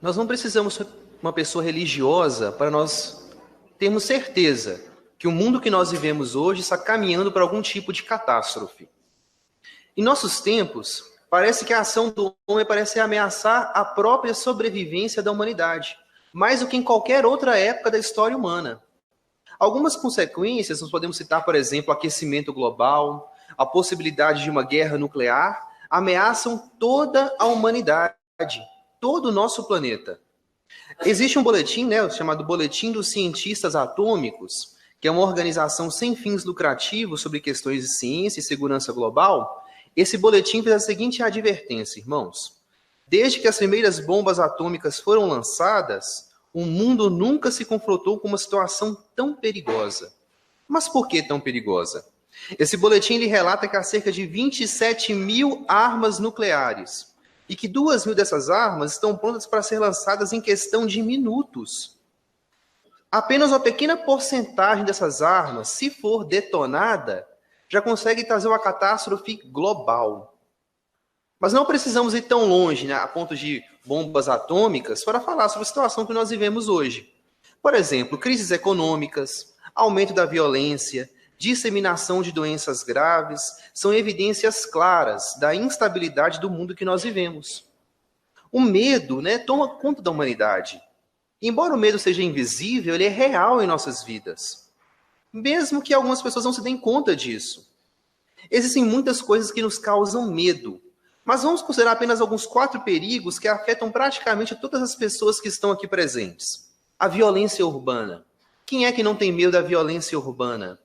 Nós não precisamos ser uma pessoa religiosa para nós termos certeza que o mundo que nós vivemos hoje está caminhando para algum tipo de catástrofe. Em nossos tempos, parece que a ação do homem parece ameaçar a própria sobrevivência da humanidade, mais do que em qualquer outra época da história humana. Algumas consequências, nós podemos citar, por exemplo, o aquecimento global, a possibilidade de uma guerra nuclear, ameaçam toda a humanidade, todo o nosso planeta. Existe um boletim, chamado Boletim dos Cientistas Atômicos, que é uma organização sem fins lucrativos sobre questões de ciência e segurança global. Esse boletim fez a seguinte advertência, irmãos. Desde que as primeiras bombas atômicas foram lançadas, o mundo nunca se confrontou com uma situação tão perigosa. Mas por que tão perigosa? Esse boletim ele relata que há cerca de 27 mil armas nucleares e que 2.000 dessas armas estão prontas para ser lançadas em questão de minutos. Apenas uma pequena porcentagem dessas armas, se for detonada, já consegue trazer uma catástrofe global. Mas não precisamos ir tão longe, a ponto de bombas atômicas, para falar sobre a situação que nós vivemos hoje. Por exemplo, crises econômicas, aumento da violência, disseminação de doenças graves, são evidências claras da instabilidade do mundo que nós vivemos. O medo, toma conta da humanidade. Embora o medo seja invisível, ele é real em nossas vidas. Mesmo que algumas pessoas não se deem conta disso. Existem muitas coisas que nos causam medo, mas vamos considerar apenas alguns 4 perigos que afetam praticamente todas as pessoas que estão aqui presentes. A violência urbana. Quem é que não tem medo da violência urbana?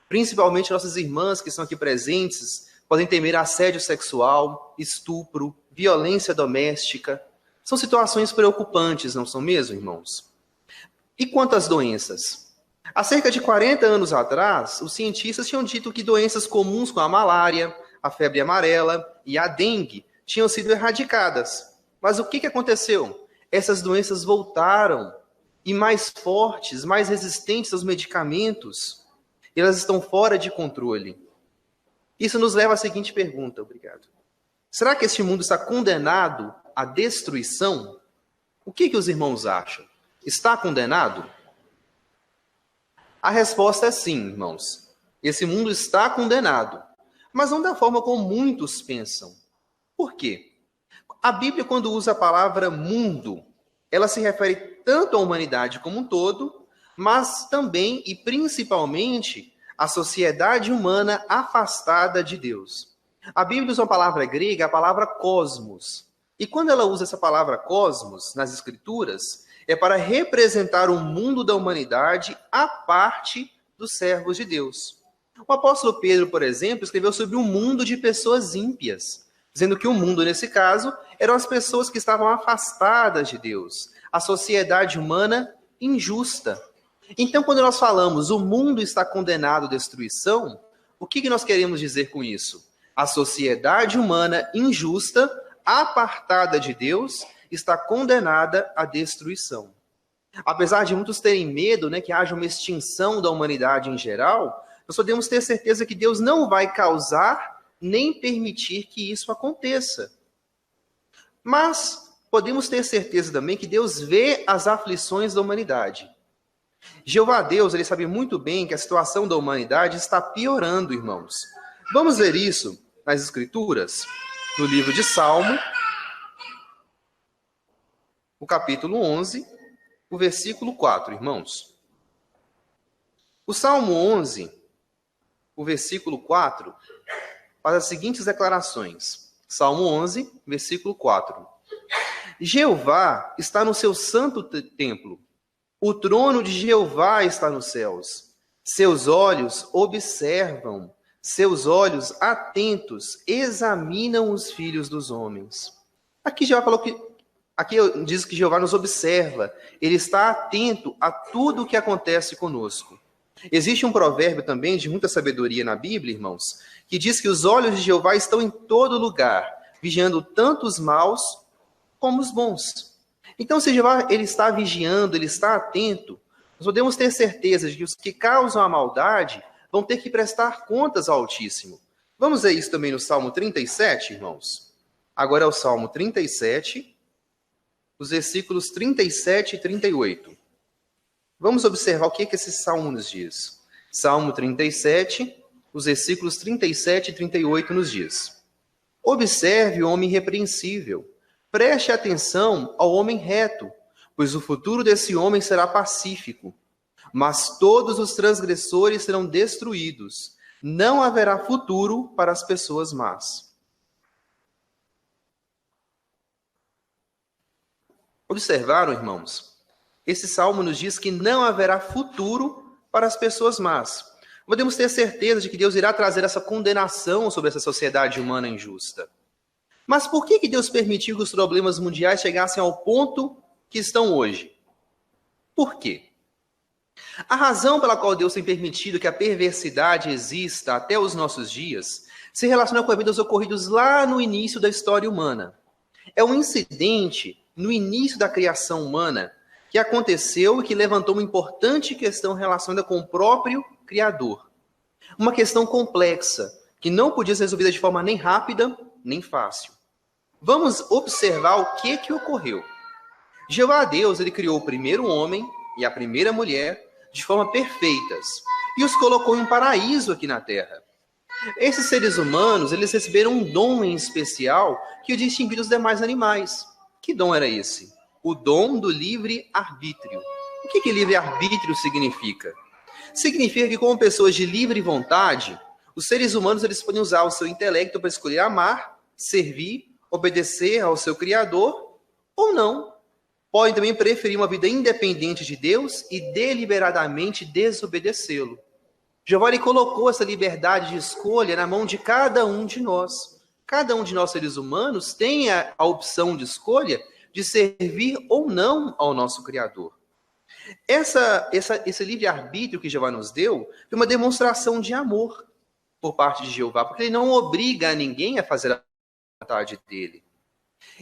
Principalmente nossas irmãs que estão aqui presentes podem temer assédio sexual, estupro, violência doméstica. São situações preocupantes, não são mesmo, irmãos? E quanto às doenças? Há cerca de 40 anos atrás, os cientistas tinham dito que doenças comuns como a malária, a febre amarela e a dengue tinham sido erradicadas. Mas o que aconteceu? Essas doenças voltaram, e mais fortes, mais resistentes aos medicamentos. Elas estão fora de controle. Isso nos leva à seguinte pergunta, obrigado. Será que este mundo está condenado à destruição? O que os irmãos acham? Está condenado? A resposta é sim, irmãos. Esse mundo está condenado, mas não da forma como muitos pensam. Por quê? A Bíblia, quando usa a palavra mundo, ela se refere tanto à humanidade como um todo, mas também e principalmente à sociedade humana afastada de Deus. A Bíblia usa uma palavra grega, a palavra cosmos. E quando ela usa essa palavra cosmos nas Escrituras, é para representar o mundo da humanidade à parte dos servos de Deus. O apóstolo Pedro, por exemplo, escreveu sobre um mundo de pessoas ímpias, dizendo que o mundo, nesse caso, eram as pessoas que estavam afastadas de Deus, a sociedade humana injusta. Então, quando nós falamos o mundo está condenado à destruição, o que nós queremos dizer com isso? A sociedade humana injusta, apartada de Deus, está condenada à destruição. Apesar de muitos terem medo, que haja uma extinção da humanidade em geral, nós podemos ter certeza que Deus não vai causar nem permitir que isso aconteça. Mas podemos ter certeza também que Deus vê as aflições da humanidade. Jeová Deus, ele sabe muito bem que a situação da humanidade está piorando, irmãos. Vamos ver isso nas Escrituras, no livro de Salmo, o capítulo 11, o versículo 4, irmãos. O Salmo 11, o versículo 4, faz as seguintes declarações. Salmo 11, versículo 4. Jeová está no seu santo templo. O trono de Jeová está nos céus. Seus olhos observam, seus olhos atentos examinam os filhos dos homens. Aqui Jeová falou que aqui diz que Jeová nos observa, ele está atento a tudo o que acontece conosco. Existe um provérbio também de muita sabedoria na Bíblia, irmãos, que diz que os olhos de Jeová estão em todo lugar, vigiando tanto os maus como os bons. Então, se Jeová ele está vigiando, ele está atento, nós podemos ter certeza de que os que causam a maldade vão ter que prestar contas ao Altíssimo. Vamos ver isso também no Salmo 37, irmãos? Agora é o Salmo 37, os versículos 37 e 38. Vamos observar o que esse salmo nos diz. Salmo 37, os versículos 37 e 38 nos diz: Observe o homem irrepreensível, preste atenção ao homem reto, pois o futuro desse homem será pacífico. Mas todos os transgressores serão destruídos. Não haverá futuro para as pessoas más. Observaram, irmãos? Esse salmo nos diz que não haverá futuro para as pessoas más. Podemos ter certeza de que Deus irá trazer essa condenação sobre essa sociedade humana injusta. Mas por que Deus permitiu que os problemas mundiais chegassem ao ponto que estão hoje? Por quê? A razão pela qual Deus tem permitido que a perversidade exista até os nossos dias se relaciona com eventos ocorridos lá no início da história humana. É um incidente no início da criação humana que aconteceu e que levantou uma importante questão relacionada com o próprio Criador. Uma questão complexa, que não podia ser resolvida de forma nem rápida, nem fácil. Vamos observar o que ocorreu. Jeová Deus, ele criou o primeiro homem e a primeira mulher de forma perfeitas e os colocou em um paraíso aqui na Terra. Esses seres humanos, eles receberam um dom em especial que o distinguia dos demais animais. Que dom era esse? O dom do livre-arbítrio. O que livre-arbítrio significa? Significa que, como pessoas de livre vontade, os seres humanos eles podem usar o seu intelecto para escolher amar, servir, obedecer ao seu Criador ou não. Podem também preferir uma vida independente de Deus e deliberadamente desobedecê-lo. Jeová ele colocou essa liberdade de escolha na mão de cada um de nós. Cada um de nós, seres humanos, tem a opção de escolha de servir ou não ao nosso Criador. Esse livre-arbítrio que Jeová nos deu foi uma demonstração de amor por parte de Jeová, porque ele não obriga a ninguém a fazer a vontade dele.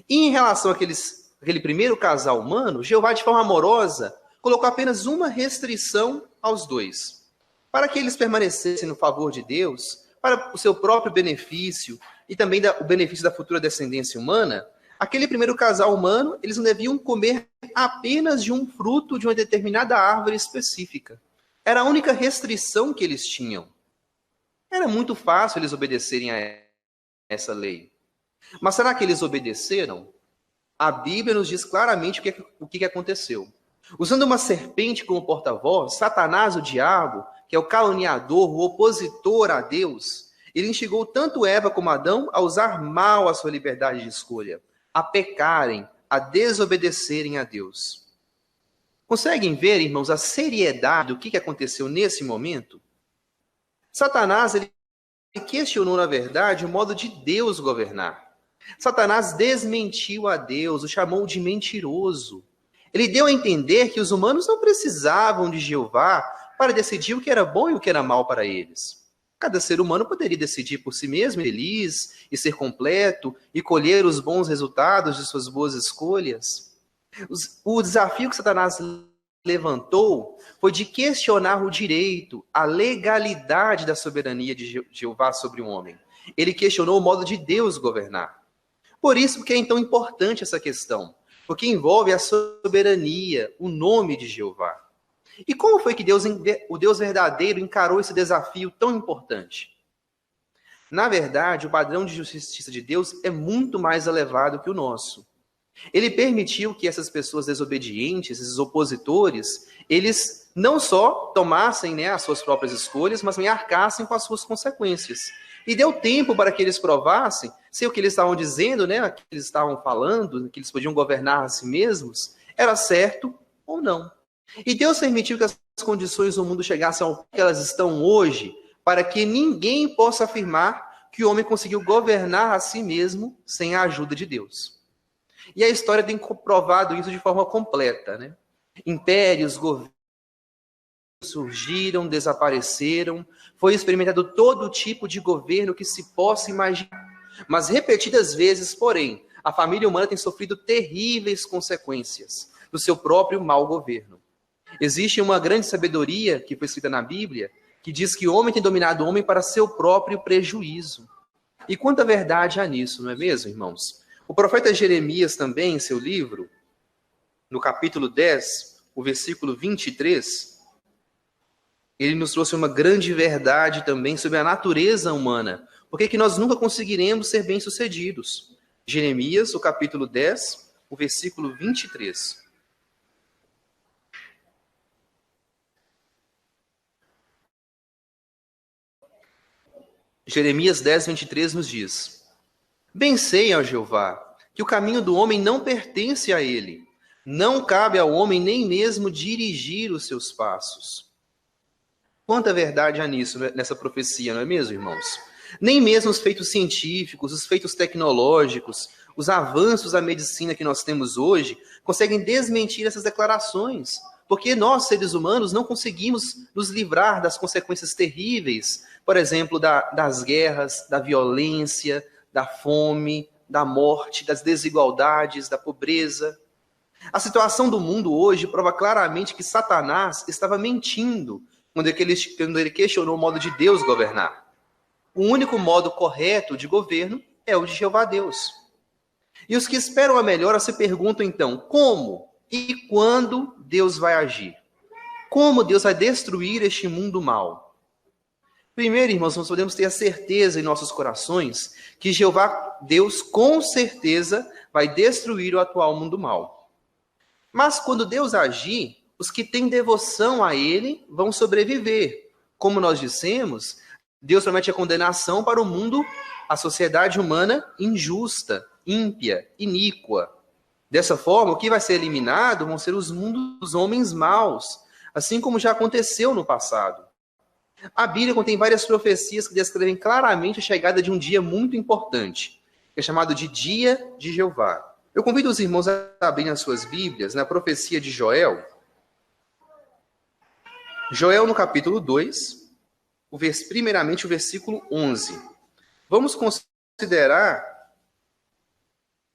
E em relação àquele primeiro casal humano, Jeová, de forma amorosa, colocou apenas uma restrição aos dois, para que eles permanecessem no favor de Deus, para o seu próprio benefício e também o benefício da futura descendência humana. Aquele primeiro casal humano, eles não deviam comer apenas de um fruto de uma determinada árvore específica. Era a única restrição que eles tinham. Era muito fácil eles obedecerem a essa lei. Mas será que eles obedeceram? A Bíblia nos diz claramente o que aconteceu. Usando uma serpente como porta-voz, Satanás, o diabo, que é o caluniador, o opositor a Deus, ele instigou tanto Eva como Adão a usar mal a sua liberdade de escolha, a pecarem, a desobedecerem a Deus. Conseguem ver, irmãos, a seriedade do que aconteceu nesse momento? Satanás, ele questionou, na verdade, o modo de Deus governar. Satanás desmentiu a Deus, o chamou de mentiroso. Ele deu a entender que os humanos não precisavam de Jeová para decidir o que era bom e o que era mal para eles. Cada ser humano poderia decidir por si mesmo, feliz e ser completo e colher os bons resultados de suas boas escolhas. O desafio que Satanás levantou foi de questionar o direito, a legalidade da soberania de Jeová sobre o homem. Ele questionou o modo de Deus governar. Por isso que é tão importante essa questão, porque envolve a soberania, o nome de Jeová. E como foi que o Deus verdadeiro encarou esse desafio tão importante? Na verdade, o padrão de justiça de Deus é muito mais elevado que o nosso. Ele permitiu que essas pessoas desobedientes, esses opositores, eles não só tomassem as suas próprias escolhas, mas também arcassem com as suas consequências. E deu tempo para que eles provassem se o que eles estavam dizendo, o que eles estavam falando, que eles podiam governar a si mesmos, era certo ou não. E Deus permitiu que as condições do mundo chegassem ao que elas estão hoje, para que ninguém possa afirmar que o homem conseguiu governar a si mesmo sem a ajuda de Deus. E a história tem comprovado isso de forma completa. Impérios, governos surgiram, desapareceram, foi experimentado todo tipo de governo que se possa imaginar. Mas repetidas vezes, porém, a família humana tem sofrido terríveis consequências do seu próprio mau governo. Existe uma grande sabedoria que foi escrita na Bíblia, que diz que o homem tem dominado o homem para seu próprio prejuízo. E quanta verdade há nisso, não é mesmo, irmãos? O profeta Jeremias também, em seu livro, no capítulo 10, o versículo 23, ele nos trouxe uma grande verdade também sobre a natureza humana. Por que nós nunca conseguiremos ser bem-sucedidos? Jeremias, o capítulo 10, o versículo 23. Jeremias 10, 23 nos diz: Bem sei, ó Jeová, que o caminho do homem não pertence a ele. Não cabe ao homem nem mesmo dirigir os seus passos. Quanta verdade há nisso, nessa profecia, não é mesmo, irmãos? Nem mesmo os feitos científicos, os feitos tecnológicos, os avanços da medicina que nós temos hoje conseguem desmentir essas declarações. Porque nós, seres humanos, não conseguimos nos livrar das consequências terríveis, por exemplo, das guerras, da violência, da fome, da morte, das desigualdades, da pobreza. A situação do mundo hoje prova claramente que Satanás estava mentindo quando ele questionou o modo de Deus governar. O único modo correto de governo é o de Jeová Deus. E os que esperam a melhora se perguntam então, como e quando Deus vai agir? Como Deus vai destruir este mundo mal? Primeiro, irmãos, nós podemos ter a certeza em nossos corações que Jeová Deus com certeza vai destruir o atual mundo mal. Mas quando Deus agir, os que têm devoção a Ele vão sobreviver. Como nós dissemos, Deus promete a condenação para o mundo, a sociedade humana injusta, ímpia, iníqua. Dessa forma, o que vai ser eliminado vão ser os mundos dos homens maus, assim como já aconteceu no passado. A Bíblia contém várias profecias que descrevem claramente a chegada de um dia muito importante, que é chamado de Dia de Jeová. Eu convido os irmãos a abrirem as suas Bíblias na profecia de Joel. Joel, no capítulo 2, primeiramente o versículo 11. Vamos considerar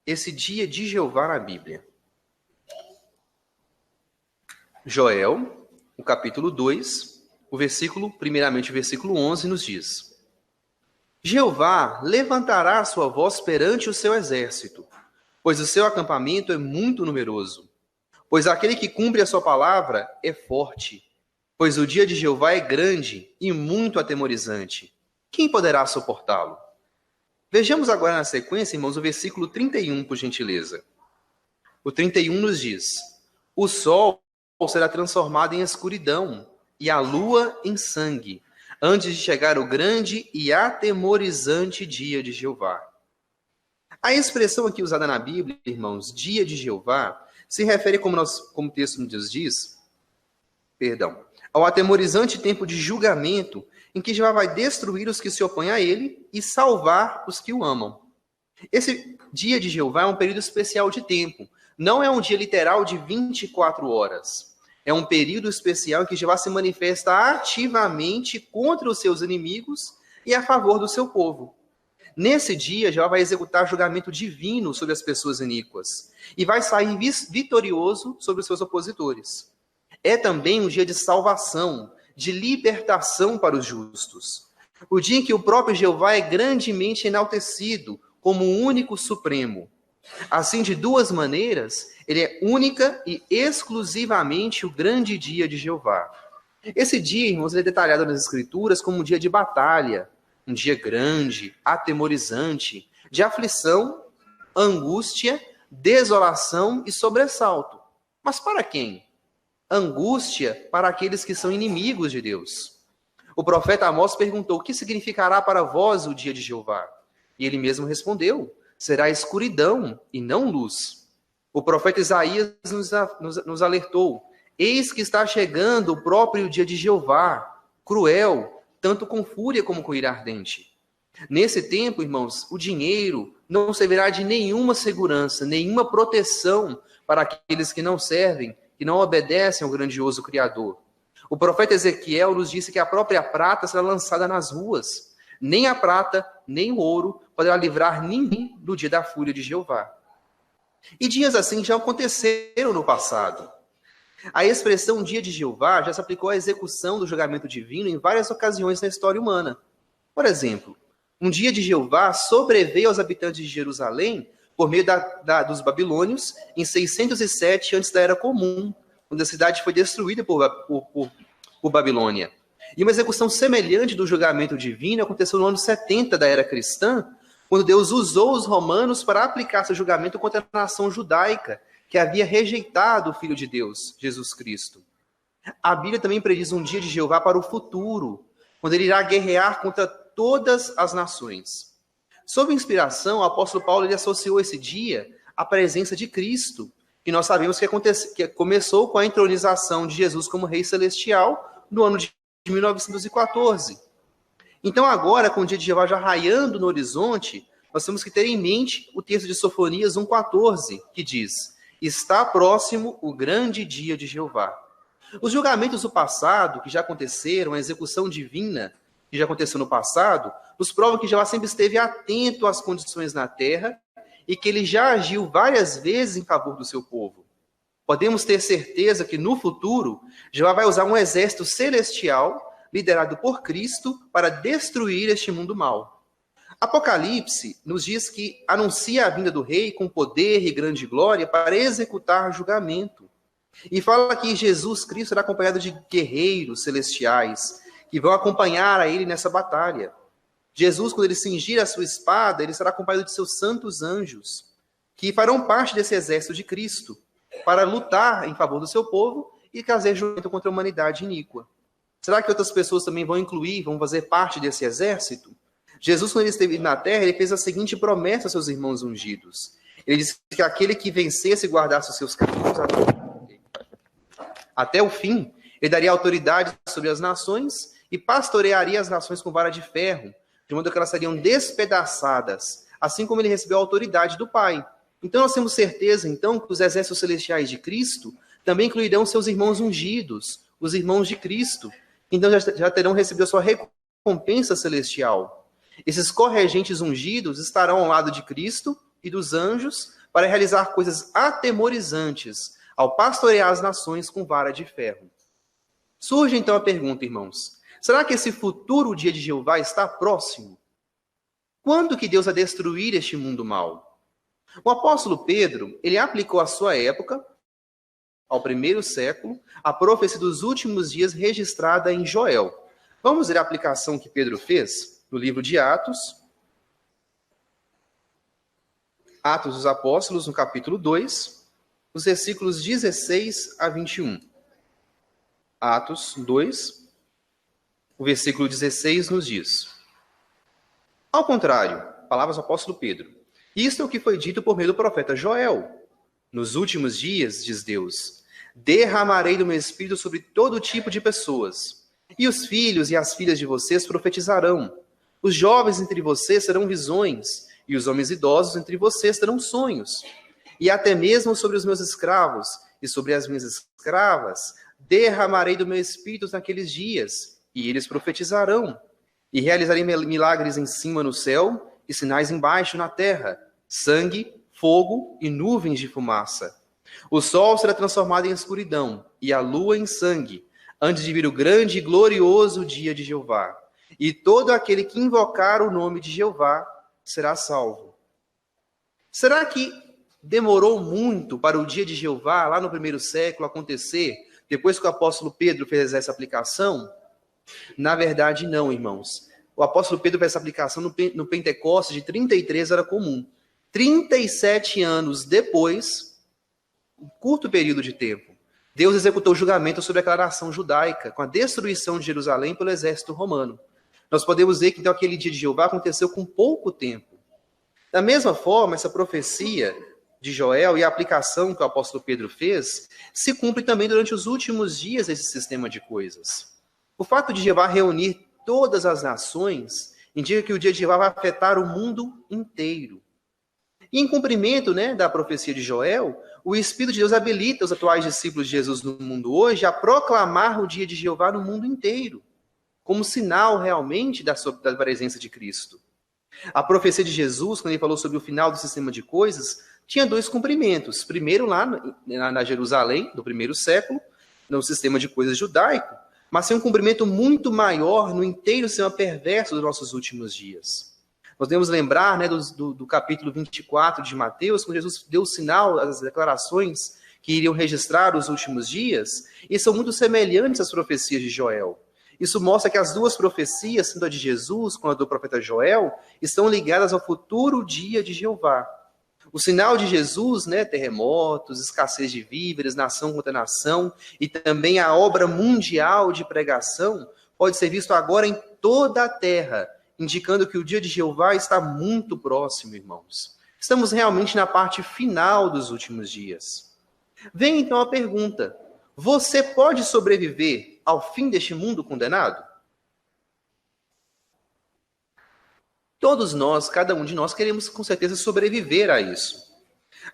esse dia de Jeová na Bíblia. Joel, no capítulo 2, primeiramente o versículo 11 nos diz: Jeová levantará a sua voz perante o seu exército, pois o seu acampamento é muito numeroso. Pois aquele que cumpre a sua palavra é forte. Pois o dia de Jeová é grande e muito atemorizante. Quem poderá suportá-lo? Vejamos agora na sequência, irmãos, o versículo 31, por gentileza. O 31 nos diz: O sol será transformado em escuridão e a lua em sangue, antes de chegar o grande e atemorizante dia de Jeová. A expressão aqui usada na Bíblia, irmãos, dia de Jeová, se refere, como o texto nos diz, ao atemorizante tempo de julgamento em que Jeová vai destruir os que se opõem a ele e salvar os que o amam. Esse dia de Jeová é um período especial de tempo. Não é um dia literal de 24 horas. É um período especial em que Jeová se manifesta ativamente contra os seus inimigos e a favor do seu povo. Nesse dia, Jeová vai executar julgamento divino sobre as pessoas iníquas e vai sair vitorioso sobre os seus opositores. É também um dia de salvação, de libertação para os justos. O dia em que o próprio Jeová é grandemente enaltecido como o único supremo. Assim, de duas maneiras, ele é única e exclusivamente o grande dia de Jeová. Esse dia, irmãos, é detalhado nas Escrituras como um dia de batalha, um dia grande, atemorizante, de aflição, angústia, desolação e sobressalto. Mas para quem? Angústia para aqueles que são inimigos de Deus. O profeta Amós perguntou: o que significará para vós o dia de Jeová? E ele mesmo respondeu: será escuridão e não luz. O profeta Isaías nos alertou: eis que está chegando o próprio dia de Jeová, cruel, tanto com fúria como com ira ardente. Nesse tempo, irmãos, o dinheiro não servirá de nenhuma segurança, nenhuma proteção para aqueles que não servem, que não obedecem ao grandioso Criador. O profeta Ezequiel nos disse que a própria prata será lançada nas ruas. Nem a prata, nem o ouro poderá livrar ninguém do dia da fúria de Jeová. E dias assim já aconteceram no passado. A expressão dia de Jeová já se aplicou à execução do julgamento divino em várias ocasiões na história humana. Por exemplo, um dia de Jeová sobreveio aos habitantes de Jerusalém por meio dos babilônios em 607 antes da Era Comum, quando a cidade foi destruída por Babilônia. E uma execução semelhante do julgamento divino aconteceu no ano 70 da Era Cristã, quando Deus usou os romanos para aplicar seu julgamento contra a nação judaica, que havia rejeitado o Filho de Deus, Jesus Cristo. A Bíblia também prediz um dia de Jeová para o futuro, quando ele irá guerrear contra todas as nações. Sob inspiração, o apóstolo Paulo ele associou esse dia à presença de Cristo, que nós sabemos que começou com a entronização de Jesus como Rei Celestial no ano de 1914. Então agora, com o dia de Jeová já raiando no horizonte, nós temos que ter em mente o texto de Sofonias 1,14, que diz: está próximo o grande dia de Jeová. Os julgamentos do passado, que já aconteceram, a execução divina, que já aconteceu no passado, nos provam que Jeová sempre esteve atento às condições na terra e que ele já agiu várias vezes em favor do seu povo. Podemos ter certeza que no futuro, Jeová vai usar um exército celestial liderado por Cristo para destruir este mundo mau. Apocalipse nos diz que anuncia a vinda do rei com poder e grande glória para executar julgamento. E fala que Jesus Cristo será acompanhado de guerreiros celestiais que vão acompanhar a ele nessa batalha. Jesus, quando ele cingir a sua espada, ele será acompanhado de seus santos anjos, que farão parte desse exército de Cristo, para lutar em favor do seu povo e trazer julgamento contra a humanidade iníqua. Será que outras pessoas também vão fazer parte desse exército? Jesus, quando ele esteve na terra, ele fez a seguinte promessa aos seus irmãos ungidos. Ele disse que aquele que vencesse e guardasse os seus caminhos até o fim, ele daria autoridade sobre as nações e pastorearia as nações com vara de ferro, de modo que elas seriam despedaçadas, assim como ele recebeu a autoridade do Pai. Então nós temos certeza, então, que os exércitos celestiais de Cristo também incluirão seus irmãos ungidos, os irmãos de Cristo. Então já terão recebido a sua recompensa celestial. Esses corregentes ungidos estarão ao lado de Cristo e dos anjos para realizar coisas atemorizantes, ao pastorear as nações com vara de ferro. Surge então a pergunta, irmãos, será que esse futuro dia de Jeová está próximo? Quando que Deus vai destruir este mundo mau? O apóstolo Pedro, ele aplicou à sua época, ao primeiro século, a profecia dos últimos dias registrada em Joel. Vamos ver a aplicação que Pedro fez no livro de Atos. Atos dos Apóstolos, no capítulo 2, os versículos 16 a 21. Atos 2, o versículo 16 nos diz: ao contrário, palavras do apóstolo Pedro, isto é o que foi dito por meio do profeta Joel. Nos últimos dias, diz Deus, derramarei do meu espírito sobre todo tipo de pessoas, e os filhos e as filhas de vocês profetizarão. Os jovens entre vocês terão visões, e os homens idosos entre vocês terão sonhos. E até mesmo sobre os meus escravos e sobre as minhas escravas, derramarei do meu espírito naqueles dias, e eles profetizarão. E realizarei milagres em cima no céu e sinais embaixo na terra, sangue, fogo e nuvens de fumaça. O sol será transformado em escuridão e a lua em sangue, antes de vir o grande e glorioso dia de Jeová. E todo aquele que invocar o nome de Jeová será salvo. Será que demorou muito para o dia de Jeová, lá no primeiro século, acontecer, depois que o apóstolo Pedro fez essa aplicação? Na verdade, não, irmãos. O apóstolo Pedro fez essa aplicação no Pentecostes de 33 era comum. 37 anos depois, um curto período de tempo, Deus executou o julgamento sobre aquela nação judaica, com a destruição de Jerusalém pelo exército romano. Nós podemos ver que então aquele dia de Jeová aconteceu com pouco tempo. Da mesma forma, essa profecia de Joel e a aplicação que o apóstolo Pedro fez se cumpre também durante os últimos dias desse sistema de coisas. O fato de Jeová reunir todas as nações indica que o dia de Jeová vai afetar o mundo inteiro. E em cumprimento, da profecia de Joel, o Espírito de Deus habilita os atuais discípulos de Jesus no mundo hoje a proclamar o dia de Jeová no mundo inteiro, como sinal realmente da presença de Cristo. A profecia de Jesus, quando ele falou sobre o final do sistema de coisas, tinha dois cumprimentos. Primeiro, lá na Jerusalém, do primeiro século, no sistema de coisas judaico, mas tem um cumprimento muito maior no inteiro sistema perverso dos nossos últimos dias. Nós devemos lembrar, né, do capítulo 24 de Mateus, quando Jesus deu o sinal, as declarações que iriam registrar os últimos dias, e são muito semelhantes às profecias de Joel. Isso mostra que as duas profecias, tanto a de Jesus quanto a do profeta Joel, estão ligadas ao futuro dia de Jeová. O sinal de Jesus, né, terremotos, escassez de víveres, nação contra nação, e também a obra mundial de pregação, pode ser visto agora em toda a terra, indicando que o dia de Jeová está muito próximo, irmãos. Estamos realmente na parte final dos últimos dias. Vem então a pergunta: você pode sobreviver ao fim deste mundo condenado? Todos nós, cada um de nós, queremos com certeza sobreviver a isso.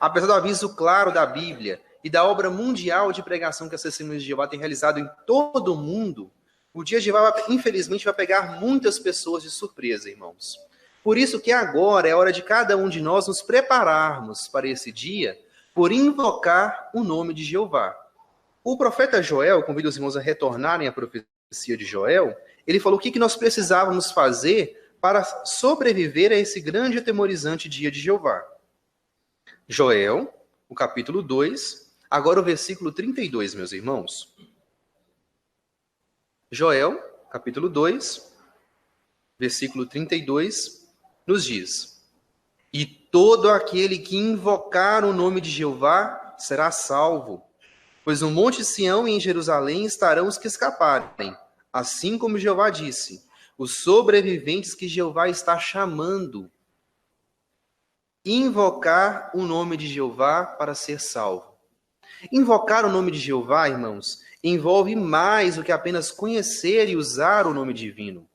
Apesar do aviso claro da Bíblia e da obra mundial de pregação que as Testemunhas de Jeová têm realizado em todo o mundo, o dia de Jeová, infelizmente, vai pegar muitas pessoas de surpresa, irmãos. Por isso que agora é hora de cada um de nós nos prepararmos para esse dia por invocar o nome de Jeová. O profeta Joel, convido os irmãos a retornarem à profecia de Joel, ele falou o que nós precisávamos fazer para sobreviver a esse grande e atemorizante dia de Jeová. Joel, o capítulo 2, agora o versículo 32, meus irmãos. Joel, capítulo 2, versículo 32, nos diz: E todo aquele que invocar o nome de Jeová será salvo, pois no monte Sião e em Jerusalém estarão os que escaparem, assim como Jeová disse, os sobreviventes que Jeová está chamando. Invocar o nome de Jeová para ser salvo. Invocar o nome de Jeová, irmãos, envolve mais do que apenas conhecer e usar o nome divino.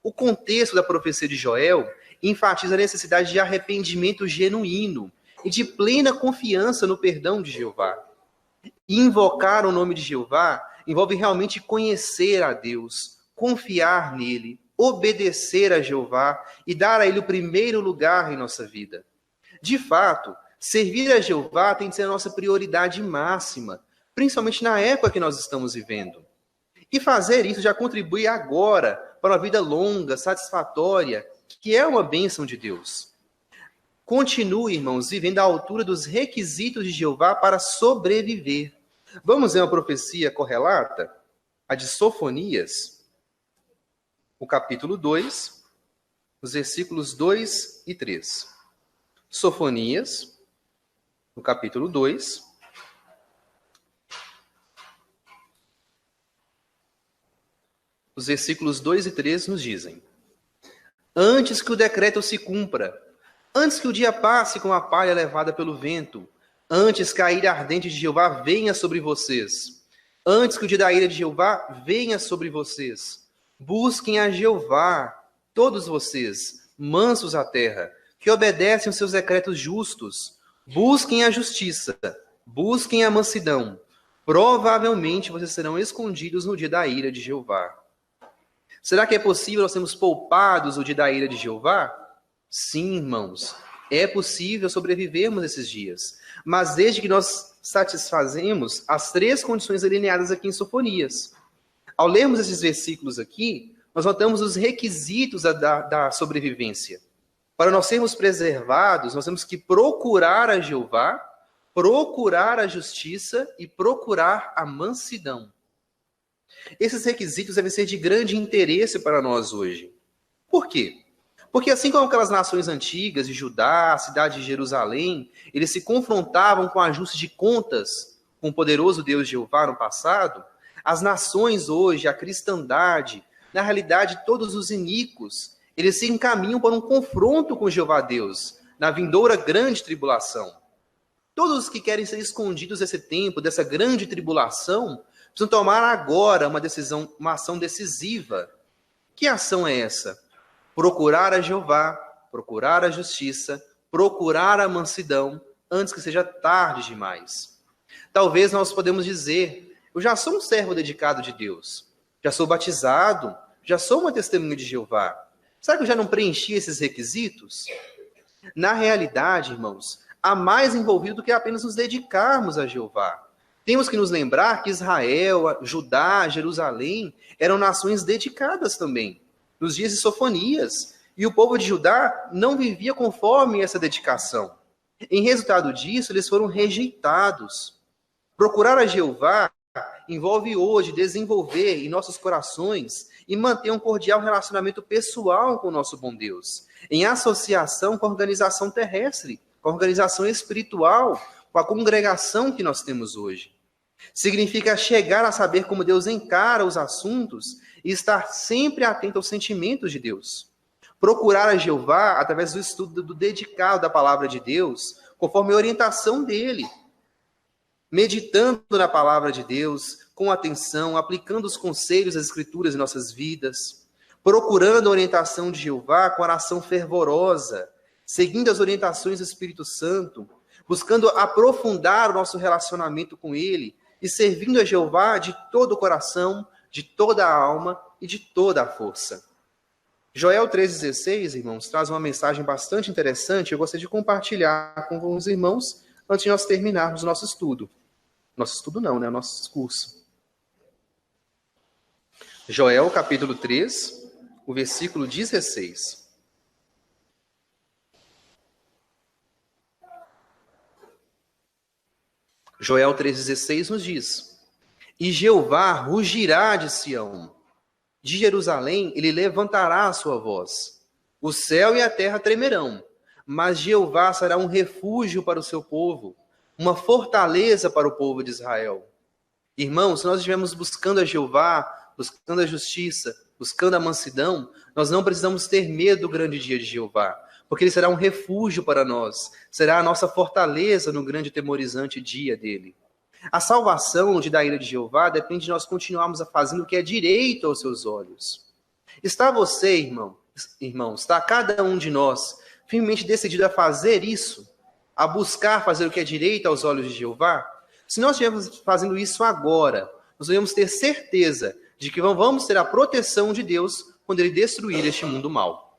O contexto da profecia de Joel enfatiza a necessidade de arrependimento genuíno e de plena confiança no perdão de Jeová. Invocar o nome de Jeová envolve realmente conhecer a Deus, confiar nele, obedecer a Jeová e dar a ele o primeiro lugar em nossa vida. De fato, servir a Jeová tem que ser a nossa prioridade máxima, principalmente na época que nós estamos vivendo. E fazer isso já contribui agora para uma vida longa, satisfatória, que é uma bênção de Deus. Continue, irmãos, vivendo à altura dos requisitos de Jeová para sobreviver. Vamos ver uma profecia correlata? A de Sofonias, o capítulo 2, os versículos 2 e 3. Sofonias, no capítulo 2, os versículos 2 e 3 nos dizem: Antes que o decreto se cumpra, antes que o dia passe com a palha levada pelo vento, antes que a ira ardente de Jeová venha sobre vocês, antes que o dia da ira de Jeová venha sobre vocês, busquem a Jeová, todos vocês, mansos à terra, que obedecem os seus decretos justos. Busquem a justiça, busquem a mansidão. Provavelmente vocês serão escondidos no dia da ira de Jeová. Será que é possível nós sermos poupados no dia da ira de Jeová? Sim, irmãos. É possível sobrevivermos esses dias. Mas desde que nós satisfazemos as três condições delineadas aqui em Sofonias. Ao lermos esses versículos aqui, nós notamos os requisitos da sobrevivência. Para nós sermos preservados, nós temos que procurar a Jeová, procurar a justiça e procurar a mansidão. Esses requisitos devem ser de grande interesse para nós hoje. Por quê? Porque assim como aquelas nações antigas de Judá, a cidade de Jerusalém, eles se confrontavam com ajuste de contas com o poderoso Deus Jeová no passado, as nações hoje, a cristandade, na realidade todos os iníquos, eles se encaminham para um confronto com Jeová Deus, na vindoura grande tribulação. Todos os que querem ser escondidos desse tempo, dessa grande tribulação, precisam tomar agora uma decisão, uma ação decisiva. Que ação é essa? Procurar a Jeová, procurar a justiça, procurar a mansidão, antes que seja tarde demais. Talvez nós podemos dizer: eu já sou um servo dedicado de Deus, já sou batizado, já sou uma testemunha de Jeová. Será que eu já não preenchi esses requisitos? Na realidade, irmãos, há mais envolvido do que apenas nos dedicarmos a Jeová. Temos que nos lembrar que Israel, Judá, Jerusalém eram nações dedicadas também. Nos dias de Sofonias, E o povo de Judá não vivia conforme essa dedicação. Em resultado disso, eles foram rejeitados. Procurar a Jeová envolve hoje desenvolver em nossos corações e manter um cordial relacionamento pessoal com o nosso bom Deus, em associação com a organização terrestre, com a organização espiritual, com a congregação que nós temos hoje. Significa chegar a saber como Deus encara os assuntos e estar sempre atento aos sentimentos de Deus. Procurar a Jeová através do estudo do dedicado da palavra de Deus, conforme a orientação dele. Meditando na palavra de Deus, com atenção, aplicando os conselhos das Escrituras em nossas vidas. Procurando a orientação de Jeová com oração fervorosa, seguindo as orientações do Espírito Santo, buscando aprofundar o nosso relacionamento com ele e servindo a Jeová de todo o coração, de toda a alma e de toda a força. Joel 3,16, irmãos, traz uma mensagem bastante interessante. Eu gostaria de compartilhar com os irmãos antes de nós terminarmos o nosso estudo. Nosso estudo não, né? O nosso discurso. Joel, capítulo 3, o versículo 16. Joel 3,16 nos diz: E Jeová rugirá de Sião, de Jerusalém ele levantará a sua voz. O céu e a terra tremerão, mas Jeová será um refúgio para o seu povo, uma fortaleza para o povo de Israel. Irmãos, se nós estivermos buscando a Jeová, buscando a justiça, buscando a mansidão, nós não precisamos ter medo do grande dia de Jeová, porque ele será um refúgio para nós, será a nossa fortaleza no grande e temorizante dia dele. A salvação de da ira de Jeová depende de nós continuarmos fazendo o que é direito aos seus olhos. Está você, irmão, está cada um de nós firmemente decidido a fazer isso, a buscar fazer o que é direito aos olhos de Jeová? Se nós estivermos fazendo isso agora, nós devemos ter certeza de que vamos ter a proteção de Deus quando ele destruir este mundo mau.